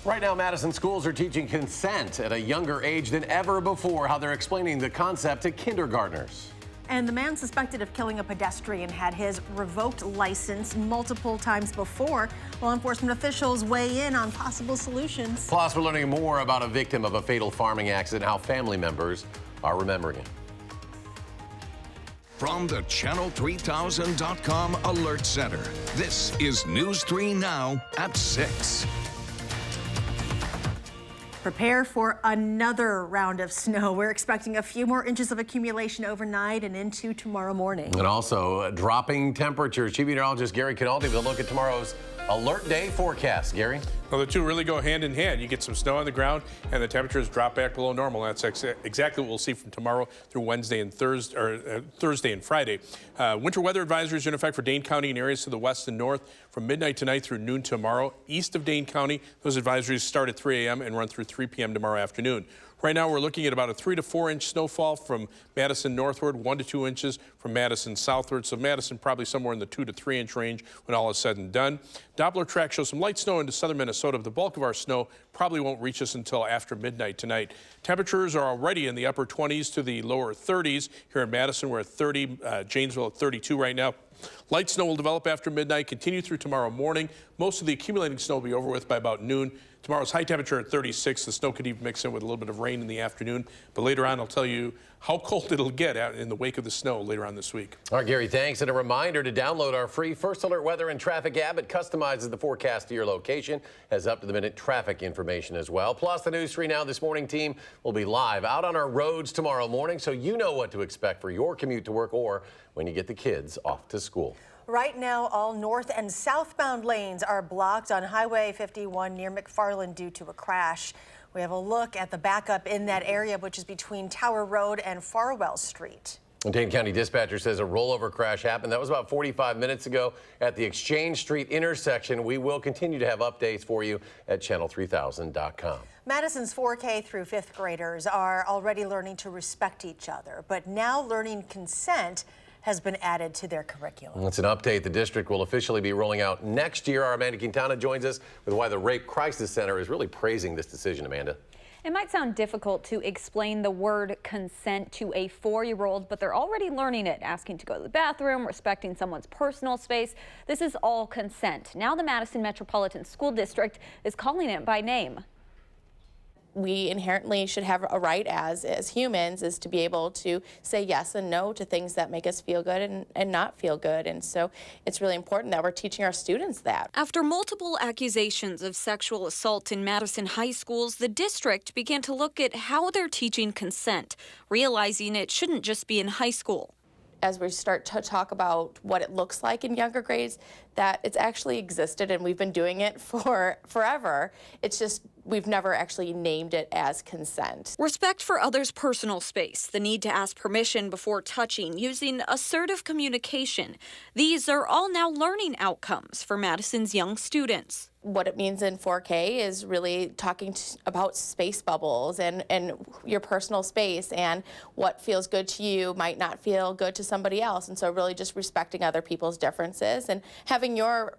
Right now, Madison schools are teaching consent at a younger age than ever before. How they're explaining the concept to kindergartners. And the man suspected of killing a pedestrian had his revoked license multiple times before. Law enforcement officials weigh in on possible solutions. Plus, we're learning more about a victim of a fatal farming accident, how family members are remembering it. From the Channel3000.com Alert Center, this is News 3 Now at 6. Prepare for another round of snow. We're expecting a few more inches of accumulation overnight and into tomorrow morning. And also dropping temperatures. Chief Meteorologist Gary Canaldi with a look at tomorrow's alert day forecast. Gary? Well, the two really go hand in hand. You get some snow on the ground, and the temperatures drop back below normal. That's exactly what we'll see from tomorrow through Wednesday and Thursday and Friday. Winter weather advisories are in effect for Dane County and areas to the west and north from midnight tonight through noon tomorrow. East of Dane County, those advisories start at 3 a.m. and run through 3 p.m. tomorrow afternoon. Right now, we're looking at about a 3 to 4 inch snowfall from Madison northward, 1 to 2 inches from Madison southward. So Madison probably somewhere in the 2 to 3 inch range when all is said and done. Doppler track shows some light snow into southern Minnesota. The bulk of our snow probably won't reach us until after midnight tonight. Temperatures are already in the upper 20s to the lower 30s. Here in Madison, we're at 30, Janesville at 32 right now. Light snow will develop after midnight, continue through tomorrow morning. Most of the accumulating snow will be over with by about noon. Tomorrow's high temperature at 36. The snow could even mix in with a little bit of rain in the afternoon. But later on, I'll tell you how cold it'll get out in the wake of the snow later on this week. All right, Gary, thanks. And a reminder to download our free First Alert Weather and Traffic app. It customizes the forecast to your location, has up-to-the-minute traffic information as well. Plus, the News 3 Now This Morning team will be live out on our roads tomorrow morning, so you know what to expect for your commute to work or when you get the kids off to school. Right now, all north and southbound lanes are blocked on Highway 51 near McFarland due to a crash. We have a look at the backup in that area, which is between Tower Road and Farwell Street. Dane County Dispatcher says a rollover crash happened. That was about 45 minutes ago at the Exchange Street intersection. We will continue to have updates for you at channel3000.com. Madison's 4K through 5th graders are already learning to respect each other, but now learning consent has been added to their curriculum. It's an update the district will officially be rolling out next year. Our Amanda Quintana joins us with why the Rape Crisis Center is really praising this decision. Amanda. It might sound difficult to explain the word consent to a 4-year-old, but they're already learning it. Asking to go to the bathroom, respecting someone's personal space. This is all consent. Now the Madison Metropolitan School District is calling it by name. We inherently should have a right as humans is to be able to say yes and no to things that make us feel good and not feel good. And so it's really important that we're teaching our students that. After multiple accusations of sexual assault in Madison high schools, the district began to look at how they're teaching consent, realizing it shouldn't just be in high school. As we start to talk about what it looks like in younger grades, that it's actually existed and we've been doing it for forever. It's just we've never actually named it as consent. Respect for others' personal space, the need to ask permission before touching, using assertive communication. These are all now learning outcomes for Madison's young students. What it means in 4K is really talking about space bubbles and your personal space, and what feels good to you might not feel good to somebody else. And so really just respecting other people's differences and having your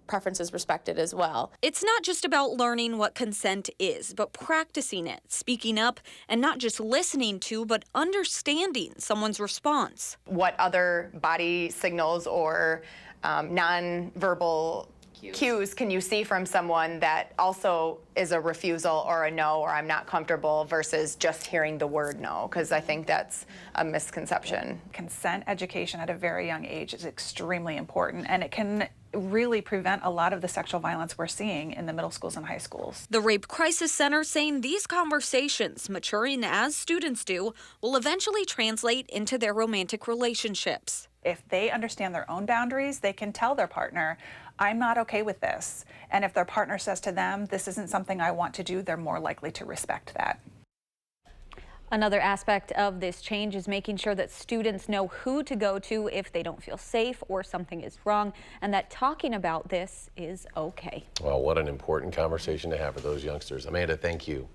preferences respected as well. It's not just about learning what consent is, but practicing it, speaking up, and not just listening to, but understanding someone's response. What other body signals or non-verbal cues can you see from someone that also is a refusal or a no, or I'm not comfortable, versus just hearing the word no? Because I think that's a misconception. Consent education at a very young age is extremely important, and it can really prevent a lot of the sexual violence we're seeing in the middle schools and high schools. The Rape Crisis Center saying these conversations, maturing as students do, will eventually translate into their romantic relationships. If they understand their own boundaries, they can tell their partner, I'm not okay with this. And if their partner says to them, this isn't something I want to do, they're more likely to respect that. Another aspect of this change is making sure that students know who to go to if they don't feel safe or something is wrong, and that talking about this is okay. Well, what an important conversation to have for those youngsters. Amanda, thank you.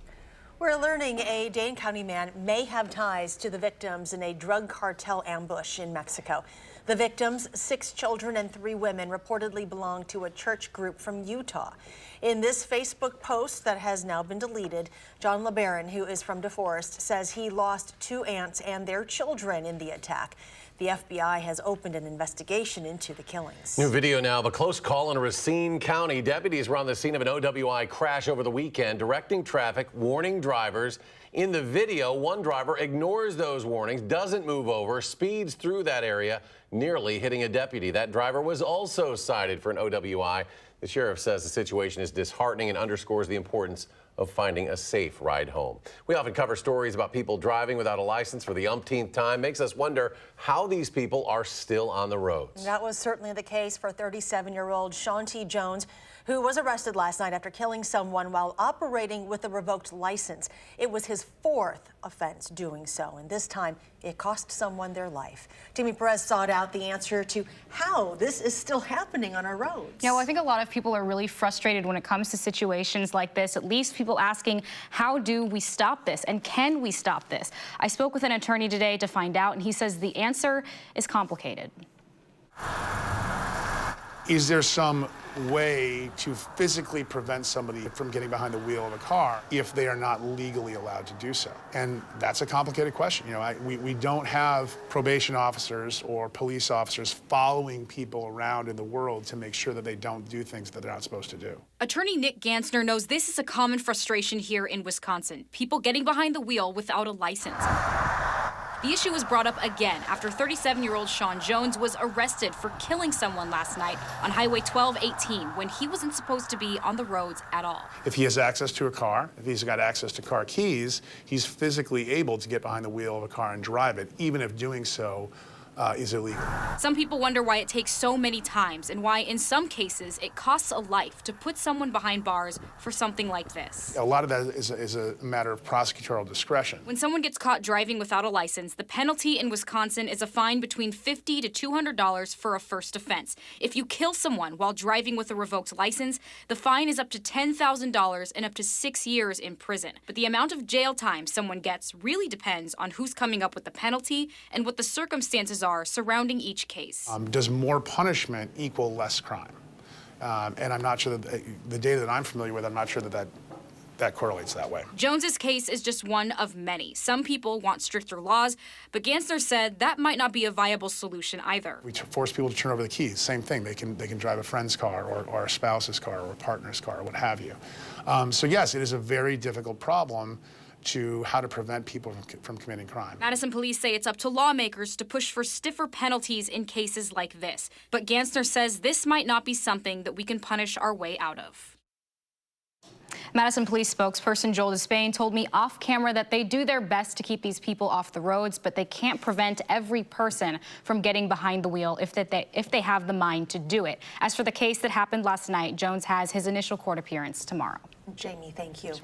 We're learning a Dane County man may have ties to the victims in a drug cartel ambush in Mexico. The victims, 6 children and 3 women, reportedly belong to a church group from Utah. In this Facebook post that has now been deleted, John LeBaron, who is from DeForest, says he lost 2 aunts and their children in the attack. The FBI has opened an investigation into the killings. New video now of a close call in Racine County. Deputies were on the scene of an OWI crash over the weekend, directing traffic, warning drivers. In the video, one driver ignores those warnings, doesn't move over, speeds through that area, nearly hitting a deputy. That driver was also cited for an OWI. The sheriff says the situation is disheartening and underscores the importance of finding a safe ride home. We often cover stories about people driving without a license for the umpteenth time. Makes us wonder how these people are still on the roads. That was certainly the case for 37-year-old Sean T. Jones, who was arrested last night after killing someone while operating with a revoked license. It was his 4th offense doing so, and this time it cost someone their life. Jamie Perez sought out the answer to how this is still happening on our roads. Yeah, well, I think a lot of people are really frustrated when it comes to situations like this, at least people asking, how do we stop this and can we stop this? I spoke with an attorney today to find out, and he says the answer is complicated. Is there some way to physically prevent somebody from getting behind the wheel of a car if they are not legally allowed to do so? And that's a complicated question. You know, we don't have probation officers or police officers following people around in the world to make sure that they don't do things that they're not supposed to do. Attorney Nick Gansner knows this is a common frustration here in Wisconsin, people getting behind the wheel without a license. The issue was brought up again after 37-year-old Sean Jones was arrested for killing someone last night on Highway 1218 when he wasn't supposed to be on the roads at all. If he has access to a car, if he's got access to car keys, he's physically able to get behind the wheel of a car and drive it, even if doing so is illegal. Some people wonder why it takes so many times and why in some cases it costs a life to put someone behind bars for something like this. A lot of that is a matter of prosecutorial discretion. When someone gets caught driving without a license, the penalty in Wisconsin is a fine between $50 to $200 for a first offense. If you kill someone while driving with a revoked license, the fine is up to $10,000 and up to 6 years in prison. But the amount of jail time someone gets really depends on who's coming up with the penalty and what the circumstances are surrounding each case. Does more punishment equal less crime? And I'm not sure that the data that I'm familiar with, I'm not sure that correlates that way. Jones's case is just one of many. Some people want stricter laws, but Gansner said that might not be a viable solution either. We force people to turn over the keys. Same thing. They can drive a friend's car or a spouse's car or a partner's car or what have you. So yes, it is a very difficult problem to how to prevent people from committing crime. Madison police say it's up to lawmakers to push for stiffer penalties in cases like this. But Gansner says this might not be something that we can punish our way out of. Madison police spokesperson Joel Despain told me off camera that they do their best to keep these people off the roads, but they can't prevent every person from getting behind the wheel if they have the mind to do it. As for the case that happened last night, Jones has his initial court appearance tomorrow. Jamie, thank you.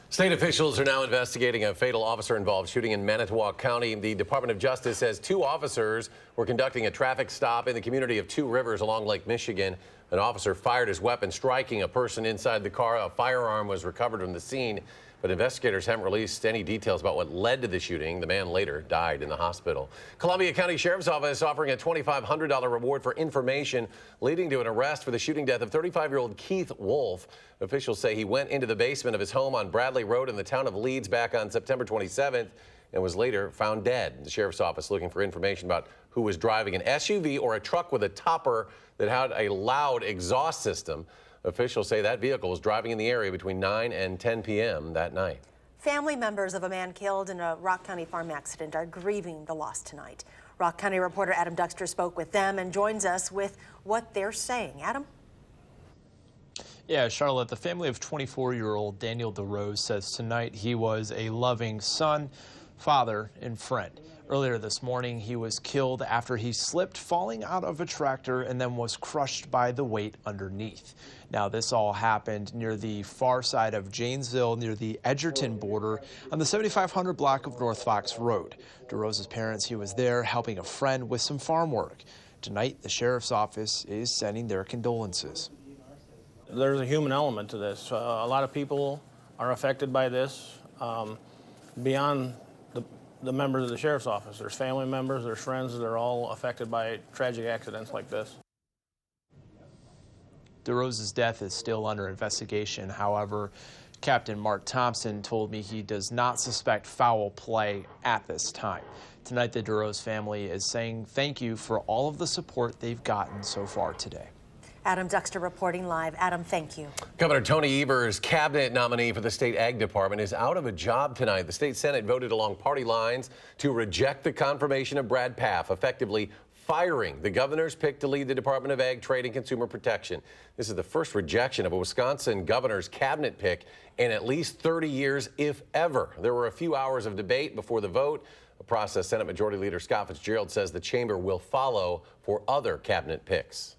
State officials are now investigating a fatal officer-involved shooting in Manitowoc County. The Department of Justice says 2 officers were conducting a traffic stop in the community of Two Rivers along Lake Michigan. An officer fired his weapon, striking a person inside the car. A firearm was recovered from the scene, but investigators haven't released any details about what led to the shooting. The man later died in the hospital. Columbia County Sheriff's Office offering a $2,500 reward for information leading to an arrest for the shooting death of 35-year-old Keith Wolf. Officials say he went into the basement of his home on Bradley Road in the town of Leeds back on September 27th and was later found dead. The Sheriff's Office looking for information about who was driving an SUV or a truck with a topper that had a loud exhaust system. Officials say that vehicle was driving in the area between 9 and 10 p.m. that night. Family members of a man killed in a Rock County farm accident are grieving the loss tonight. Rock County reporter Adam Duxter spoke with them and joins us with what they're saying. Adam? Yeah, Charlotte, the family of 24-year-old Daniel DeRose says tonight he was a loving son, father, and friend. Earlier this morning, he was killed after he slipped falling out of a tractor and then was crushed by the weight underneath. Now, this all happened near the far side of Janesville, near the Edgerton border on the 7500 block of North Fox Road. DeRose's parents, he was there helping a friend with some farm work. Tonight, the sheriff's office is sending their condolences. There's a human element to this. A lot of people are affected by this. Beyond the members of the sheriff's office. There's family members, there's friends, they're all affected by tragic accidents like this. DeRose's death is still under investigation. However, Captain Mark Thompson told me he does not suspect foul play at this time. Tonight, the DeRose family is saying thank you for all of the support they've gotten so far today. Adam Duxter reporting live. Adam, thank you. Governor Tony Evers, cabinet nominee for the state ag department, is out of a job tonight. The state Senate voted along party lines to reject the confirmation of Brad Pfaff, effectively firing the governor's pick to lead the Department of Ag, Trade, and Consumer Protection. This is the first rejection of a Wisconsin governor's cabinet pick in at least 30 years, if ever. There were a few hours of debate before the vote, a process Senate Majority Leader Scott Fitzgerald says the chamber will follow for other cabinet picks.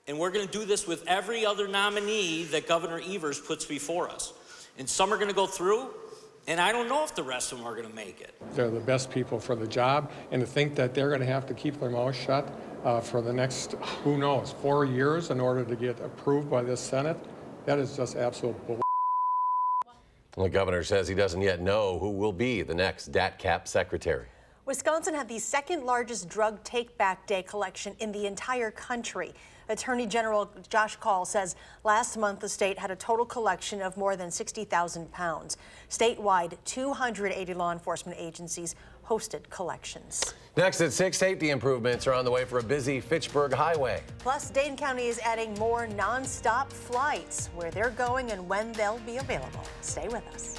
And we're going to do this with every other nominee that Governor Evers puts before us. And some are going to go through, and I don't know if the rest of them are going to make it. They're the best people for the job, and to think that they're going to have to keep their mouth shut for the next, who knows, 4 years in order to get approved by this Senate, that is just absolute bull. The governor says he doesn't yet know who will be the next DATCP secretary. Wisconsin had the second largest drug take-back day collection in the entire country. Attorney General Josh Kaul says last month the state had a total collection of more than 60,000 pounds. Statewide, 280 law enforcement agencies hosted collections. Next at 6, safety improvements are on the way for a busy Fitchburg highway. Plus, Dane County is adding more nonstop flights. Where they're going and when they'll be available. Stay with us.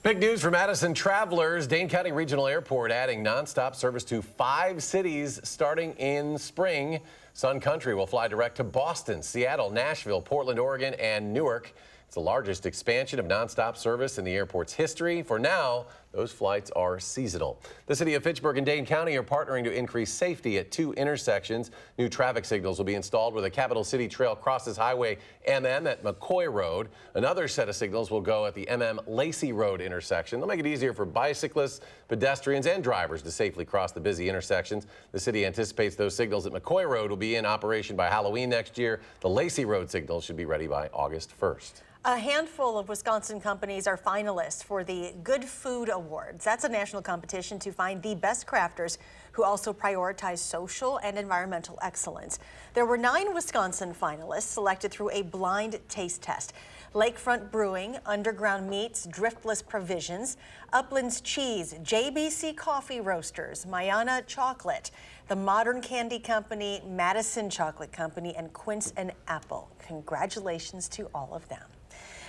Big news for Madison travelers. Dane County Regional Airport adding nonstop service to 5 cities starting in spring. Sun Country will fly direct to Boston, Seattle, Nashville, Portland, Oregon, and Newark. It's the largest expansion of nonstop service in the airport's history. For now, those flights are seasonal. The city of Fitchburg and Dane County are partnering to increase safety at 2 intersections. New traffic signals will be installed where the Capital City Trail crosses Highway MM at McCoy Road. Another set of signals will go at the MM Lacey Road intersection. They'll make it easier for bicyclists, pedestrians, and drivers to safely cross the busy intersections. The city anticipates those signals at McCoy Road will be in operation by Halloween next year. The Lacey Road signals should be ready by August 1st. A handful of Wisconsin companies are finalists for the Good Food Awards. That's a national competition to find the best crafters who also prioritize social and environmental excellence. There were 9 Wisconsin finalists selected through a blind taste test. Lakefront Brewing, Underground Meats, Driftless Provisions, Uplands Cheese, JBC Coffee Roasters, Mayana Chocolate, the Modern Candy Company, Madison Chocolate Company, and Quince and Apple. Congratulations to all of them.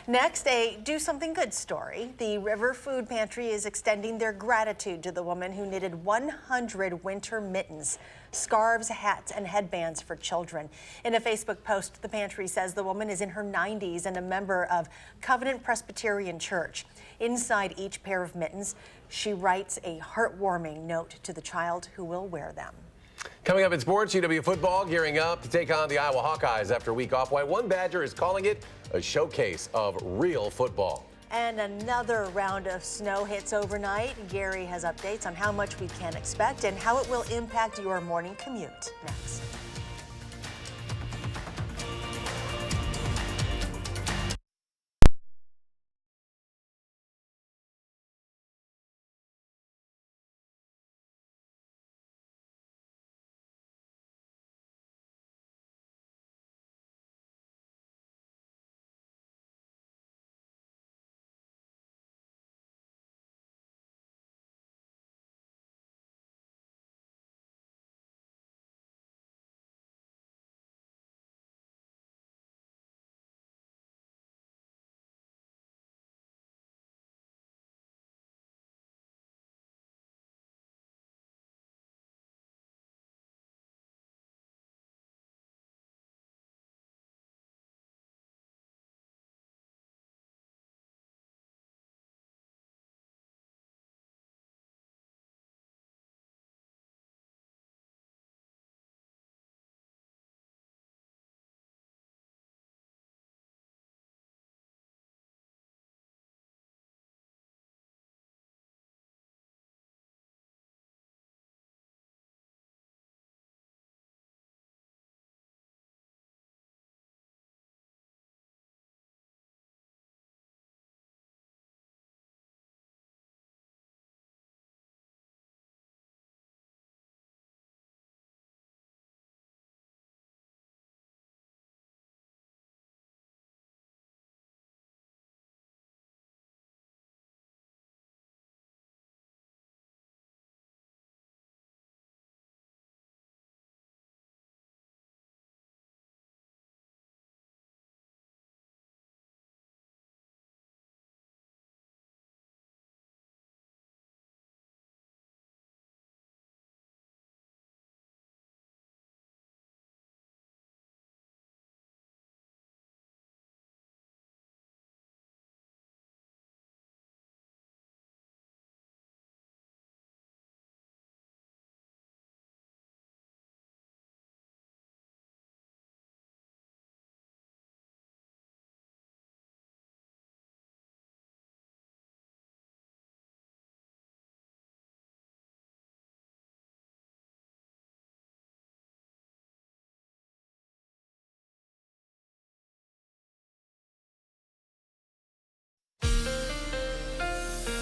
Next, a Do Something Good story. The River Food Pantry is extending their gratitude to the woman who knitted 100 winter mittens, scarves, hats, and headbands for children. In a Facebook post, the pantry says the woman is in her 90s and a member of Covenant Presbyterian Church. Inside each pair of mittens, she writes a heartwarming note to the child who will wear them. Coming up in sports, UW football gearing up to take on the Iowa Hawkeyes after a week off. Why one Badger is calling it a showcase of real football. And another round of snow hits overnight. Gary has updates on how much we can expect and how it will impact your morning commute. Next.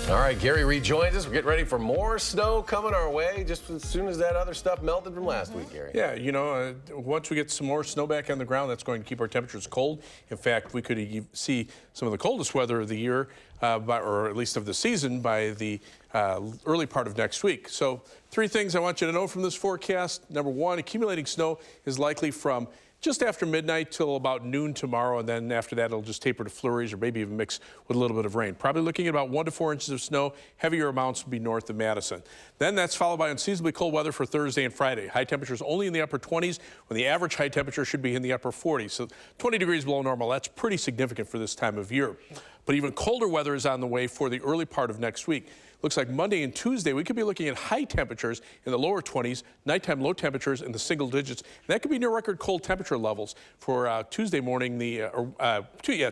All right, Gary rejoins us. We're getting ready for more snow coming our way just as soon as that other stuff melted from last week, Gary. Yeah, you know, once we get some more snow back on the ground, that's going to keep our temperatures cold. In fact, we could see some of the coldest weather of the year, or at least of the season, by the early part of next week. So 3 things I want you to know from this forecast. Number 1, accumulating snow is likely from just after midnight till about noon tomorrow, and then after that it'll just taper to flurries or maybe even mix with a little bit of rain. Probably looking at about 1 to 4 inches of snow. Heavier amounts will be north of Madison. Then that's followed by unseasonably cold weather for Thursday and Friday. High temperatures only in the upper 20s when the average high temperature should be in the upper 40s. So 20 degrees below normal, that's pretty significant for this time of year. But even colder weather is on the way for the early part of next week. Looks like Monday and Tuesday, we could be looking at high temperatures in the lower 20s, nighttime low temperatures in the single digits. And that could be near record cold temperature levels for Tuesday morning.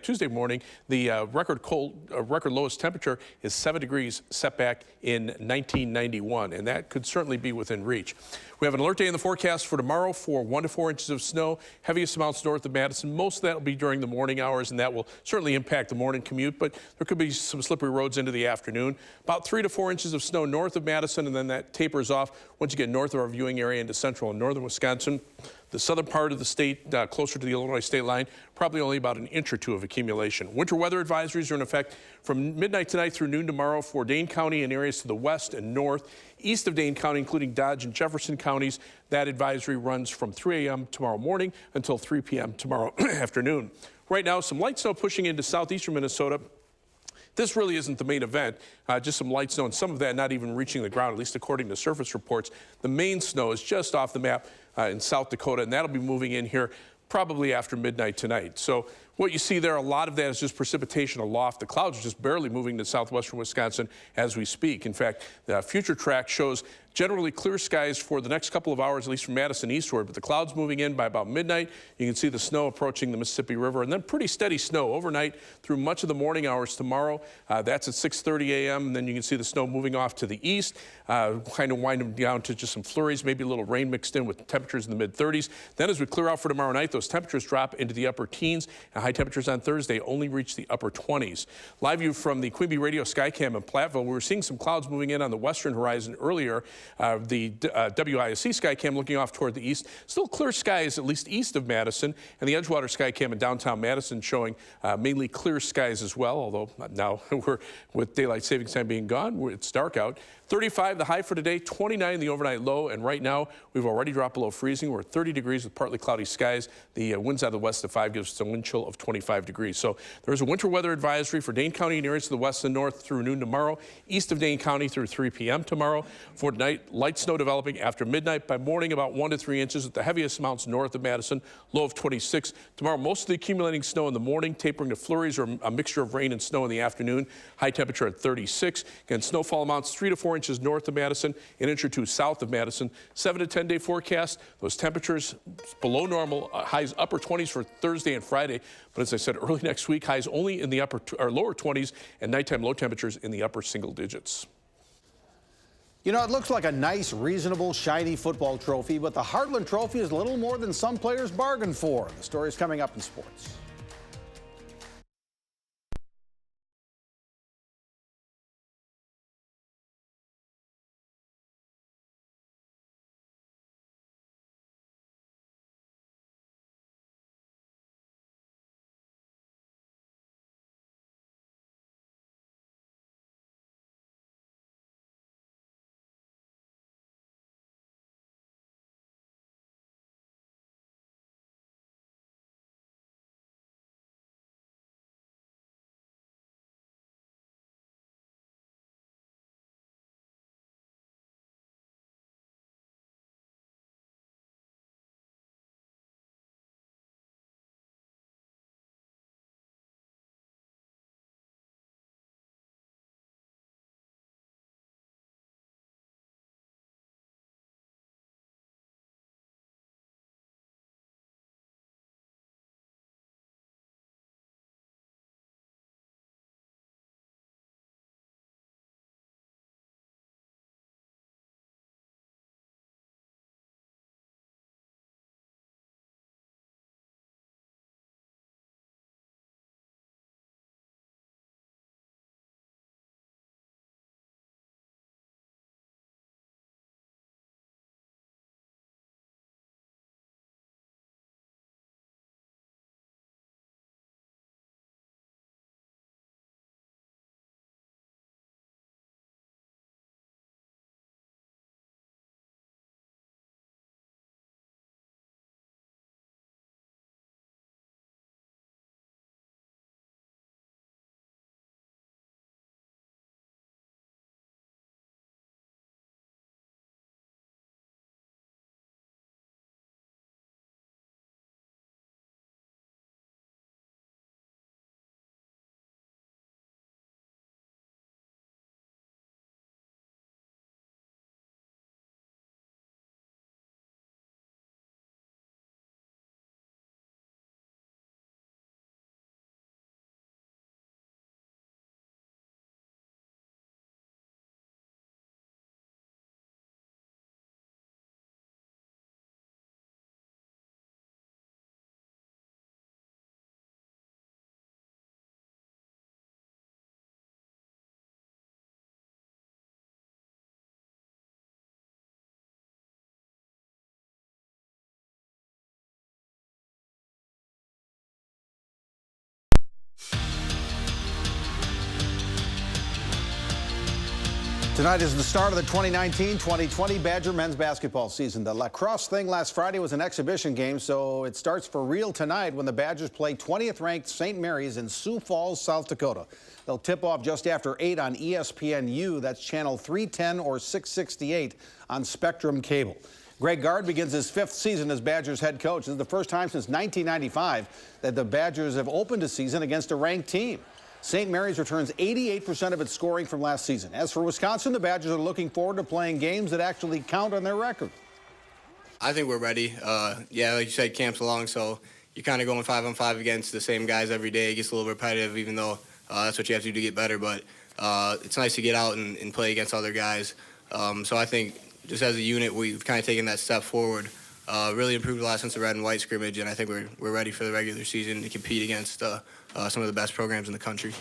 Tuesday morning, the record lowest temperature is 7 degrees set back in 1991, and that could certainly be within reach. We have an alert day in the forecast for tomorrow for 1 to 4 inches of snow, heaviest amounts north of Madison. Most of that will be during the morning hours, and that will certainly impact the morning commute. commute, but there could be some slippery roads into the afternoon. About 3 to 4 inches of snow north of Madison, and then that tapers off once you get north of our viewing area into central and northern Wisconsin. The southern part of the state, closer to the Illinois state line, probably only about an inch or two of accumulation. Winter weather advisories are in effect from midnight tonight through noon tomorrow for Dane County and areas to the west and north. East of Dane County, including Dodge and Jefferson counties, that advisory runs from 3 a.m. tomorrow morning until 3 p.m. tomorrow afternoon. Right now, some light snow pushing into southeastern Minnesota. This really isn't the main event, just some light snow, and some of that not even reaching the ground, at least according to surface reports. The main snow is just off the map in South Dakota, and that'll be moving in here probably after midnight tonight. So what you see there, a lot of that is just precipitation aloft. The clouds are just barely moving to southwestern Wisconsin as we speak. In fact, the future track shows generally clear skies for the next couple of hours, at least from Madison eastward, but the clouds moving in by about midnight. You can see the snow approaching the Mississippi River, and then pretty steady snow overnight through much of the morning hours tomorrow. That's at 6:30 a.m., and then you can see the snow moving off to the east, kind of winding down to just some flurries, maybe a little rain mixed in with temperatures in the mid-30s. Then as we clear out for tomorrow night, those temperatures drop into the upper teens, and high temperatures on Thursday only reach the upper 20s. Live view from the Queen Bee Radio Skycam in Platteville. We were seeing some clouds moving in on the western horizon earlier. The WISC Skycam looking off toward the east. Still clear skies, at least east of Madison, and the Edgewater Skycam in downtown Madison showing mainly clear skies as well, although now we're with daylight savings time being gone, it's dark out. 35 the high for today, 29 the overnight low, and right now we've already dropped below freezing. We're at 30 degrees with partly cloudy skies. The winds out of the west of 5 gives us a wind chill of 25 degrees. So there's a winter weather advisory for Dane County and areas to the west and north through noon tomorrow, east of Dane County through 3 p.m. tomorrow. For tonight, light snow developing after midnight. By morning, about 1 to 3 inches with the heaviest amounts north of Madison, low of 26. Tomorrow, most of the accumulating snow in the morning, tapering to flurries or a mixture of rain and snow in the afternoon. High temperature at 36. Again, snowfall amounts 3 to 4 inches north of Madison, an inch or two south of Madison. 7 to 10 day forecast. Those temperatures below normal, highs upper 20s for Thursday and Friday. But as I said, early next week, highs only in the lower 20s and nighttime low temperatures in the upper single digits. You know, it looks like a nice, reasonable, shiny football trophy, but the Heartland Trophy is little more than some players bargained for. The story is coming up in sports. Tonight is the start of the 2019-2020 Badger men's basketball season. The lacrosse thing last Friday was an exhibition game, so it starts for real tonight when the Badgers play 20th-ranked St. Mary's in Sioux Falls, South Dakota. They'll tip off just after 8 on ESPNU. That's channel 310 or 668 on Spectrum Cable. Greg Gard begins his 5th season as Badgers head coach. This is the first time since 1995 that the Badgers have opened a season against a ranked team. St. Mary's returns 88% of its scoring from last season. As for Wisconsin, the Badgers are looking forward to playing games that actually count on their record. I think we're ready. Yeah, like you said, camp's long, so you're kind of going 5-on-5 against the same guys every day. It gets a little repetitive, even though that's what you have to do to get better. But it's nice to get out and play against other guys. So I think just as a unit, we've kind of taken that step forward. Really improved a lot since the red and white scrimmage, and I think we're ready for the regular season to compete against some of the best programs in the country.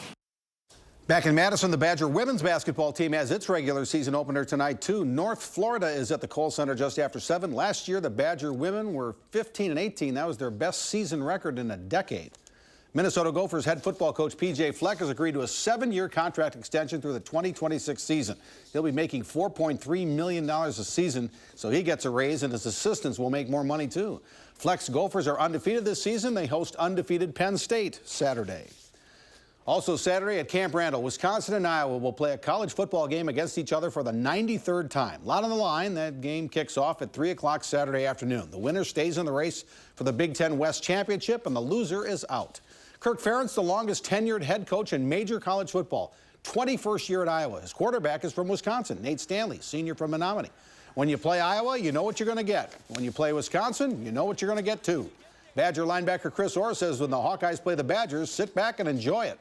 Back in Madison, the Badger women's basketball team has its regular season opener tonight, too. North Florida is at the Kohl Center just after 7. Last year, the Badger women were 15-18. That was their best season record in a decade. Minnesota Gophers head football coach P.J. Fleck has agreed to a 7-year contract extension through the 2026 season. He'll be making $4.3 million a season, so he gets a raise, and his assistants will make more money, too. Fleck's Gophers are undefeated this season. They host undefeated Penn State Saturday. Also Saturday at Camp Randall, Wisconsin and Iowa will play a college football game against each other for the 93rd time. A lot on the line. That game kicks off at 3 o'clock Saturday afternoon. The winner stays in the race for the Big Ten West Championship, and the loser is out. Kirk Ferentz, the longest tenured head coach in major college football. 21st year at Iowa. His quarterback is from Wisconsin, Nate Stanley, senior from Menominee. When you play Iowa, you know what you're going to get. When you play Wisconsin, you know what you're going to get, too. Badger linebacker Chris Orr says when the Hawkeyes play the Badgers, sit back and enjoy it.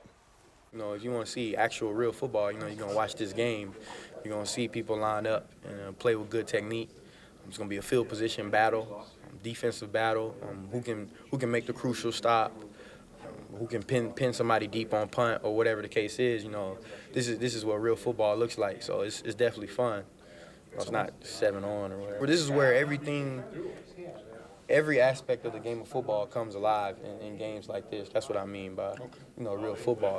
You know, if you want to see actual real football, you know, you're going to watch this game. You're going to see people line up and play with good technique. It's going to be a field position battle, defensive battle, who can make the crucial stop, who can pin somebody deep on punt or whatever the case is. You know, this is what real football looks like. So it's definitely fun. It's not 7-on or whatever. This is where every aspect of the game of football comes alive in games like this. That's what I mean by, you know, real football.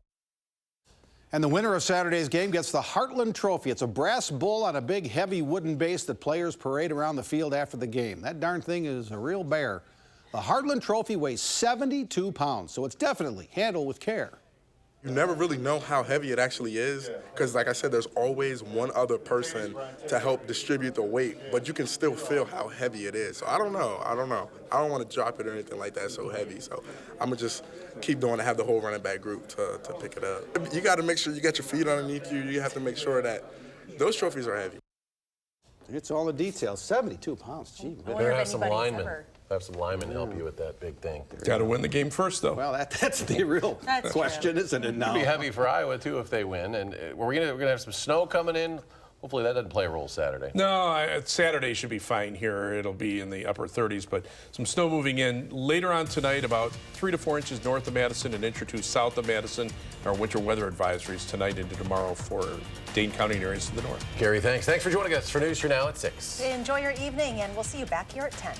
And the winner of Saturday's game gets the Heartland Trophy. It's a brass bull on a big, heavy wooden base that players parade around the field after the game. That darn thing is a real bear. The Heartland Trophy weighs 72 pounds, so it's definitely handled with care. You never really know how heavy it actually is because, like I said, there's always one other person to help distribute the weight, but you can still feel how heavy it is. So I don't know. I don't want to drop it or anything like that. It's so heavy. So I'm going to just keep doing it, have the whole running back group to pick it up. You got to make sure you get your feet underneath you. You have to make sure that those trophies are heavy. It's all the details. 72 pounds. Gee, Better have some linemen. Have some linemen help you with that big thing. Got to win the game first, though. Well, that's the real question, isn't it now? It'll be heavy for Iowa, too, if they win. And we're gonna have some snow coming in. Hopefully that doesn't play a role Saturday. No, Saturday should be fine here. It'll be in the upper 30s, but some snow moving in later on tonight, about 3 to 4 inches north of Madison, an inch or 2 south of Madison. Our winter weather advisories tonight into tomorrow for Dane County and areas to the north. Gary, thanks. Thanks for joining us for News 3 Now at 6. Enjoy your evening, and we'll see you back here at 10.